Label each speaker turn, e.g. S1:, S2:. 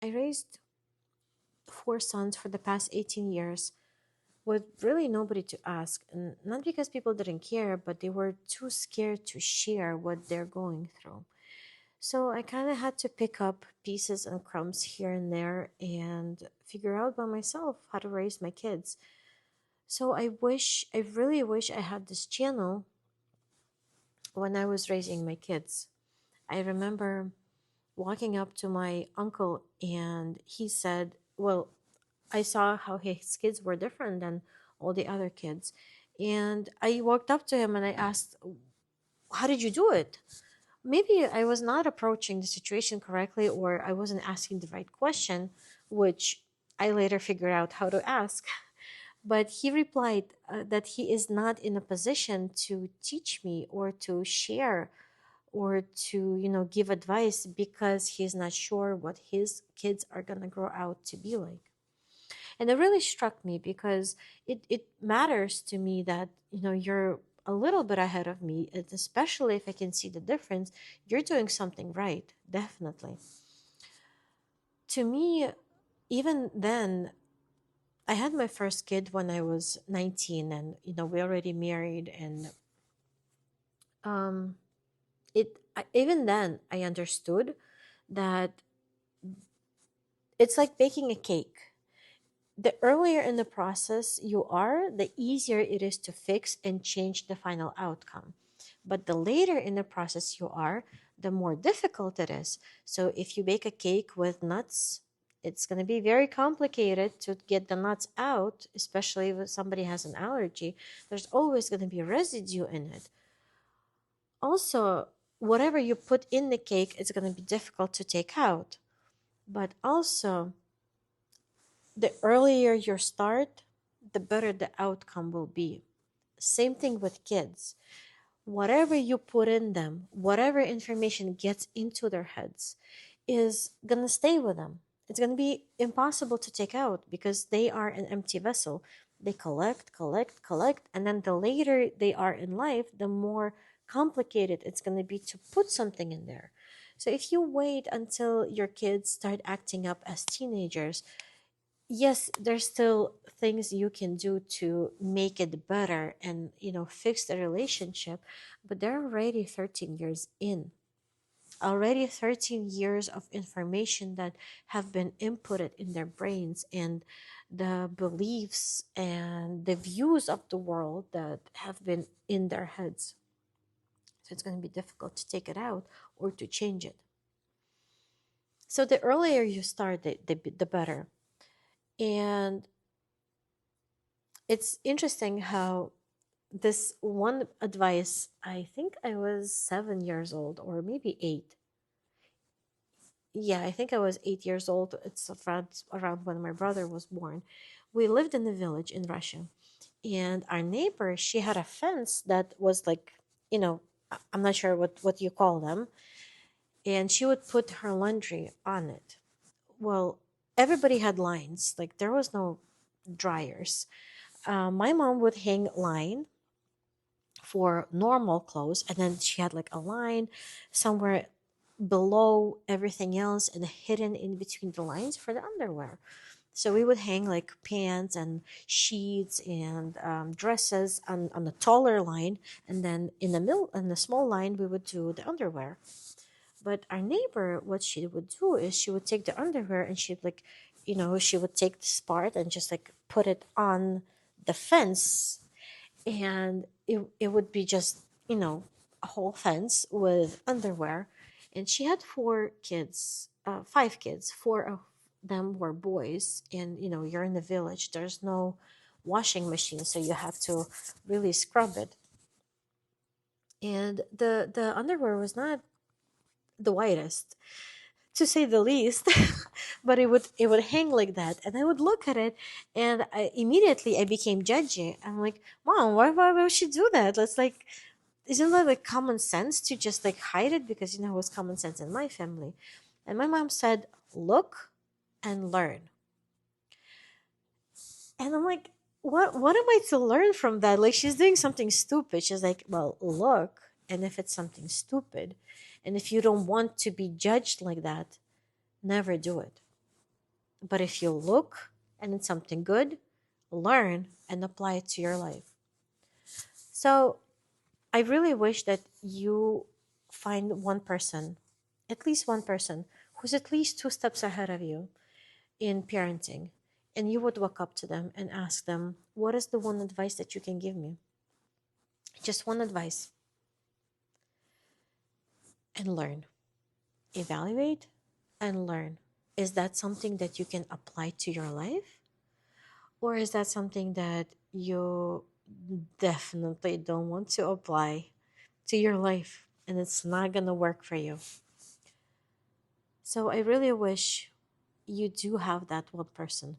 S1: I raised four sons for the past 18 years with really nobody to ask. And not because people didn't care, but they were too scared to share what they're going through. So I kind of had to pick up pieces and crumbs here and there and figure out by myself how to raise my kids. So I really wish I had this channel when I was raising my kids. I remember walking up to my uncle and he said, well, I saw how his kids were different than all the other kids. And I walked up to him and I asked, how did you do it? Maybe I was not approaching the situation correctly or I wasn't asking the right question, which I later figured out how to ask. But he replied that he is not in a position to teach me or to share or to, give advice because he's not sure what his kids are going to grow out to be like. And it really struck me because it matters to me that, you're a little bit ahead of me, and especially if I can see the difference, you're doing something right, definitely. To me, even then, I had my first kid when I was 19 and, we already married and um even then I understood that it's like baking a cake. The earlier in the process you are, the easier it is to fix and change the final outcome. But the later in the process you are, the more difficult it is. So if you bake a cake with nuts, it's going to be very complicated to get the nuts out, especially if somebody has an allergy. There's always going to be residue in it. Also, whatever you put in the cake is going to be difficult to take out. But also, the earlier you start, the better the outcome will be. Same thing with kids. Whatever you put in them, whatever information gets into their heads, is going to stay with them. It's going to be impossible to take out because they are an empty vessel. They collect, collect, collect, and then the later they are in life, the more complicated it's going to be to put something in there. So if you wait until your kids start acting up as teenagers, yes, there's still things you can do to make it better and, fix the relationship, but they're already 13 years in, already 13 years of information that have been inputted in their brains, and the beliefs and the views of the world that have been in their heads. So it's going to be difficult to take it out or to change it. So the earlier you start, the better. And it's interesting how this one advice, I think I was 7 years old or maybe eight. Yeah, I think I was 8 years old. It's around when my brother was born. We lived in a village in Russia, and our neighbor, she had a fence that was like, I'm not sure what you call them, and she would put her laundry on it. Well, everybody had lines, like there was no dryers. My mom would hang line for normal clothes, and then she had like a line somewhere below everything else and hidden in between the lines for the underwear. So we would hang like pants and sheets and dresses on the taller line, and then in the small line we would do the underwear. But our neighbor, what she would do is she would take the underwear and she'd like, she would take this part and just like put it on the fence, and it would be just, a whole fence with underwear. And she had four kids, five kids. Four of them were boys, and you're in the village, there's no washing machine, so you have to really scrub it. And the underwear was not the whitest, to say the least. But it would hang like that, and I would look at it, and immediately I became judgy. I'm like, Mom, why would she do that? Let's like, isn't that like common sense to just like hide it? Because it was common sense in my family. And my mom said, look and learn. And I'm like, what am I to learn from that? Like, she's doing something stupid. She's like, well, look, and if it's something stupid, and if you don't want to be judged like that, never do it. But if you look and it's something good, learn and apply it to your life. So I really wish that you find one person, at least one person, who's at least two steps ahead of you in parenting. And you would walk up to them and ask them, what is the one advice that you can give me? Just one advice, and learn. Evaluate and learn. Is that something that you can apply to your life? Or is that something that you definitely don't want to apply to your life and it's not going to work for you? So I really wish you do have that one person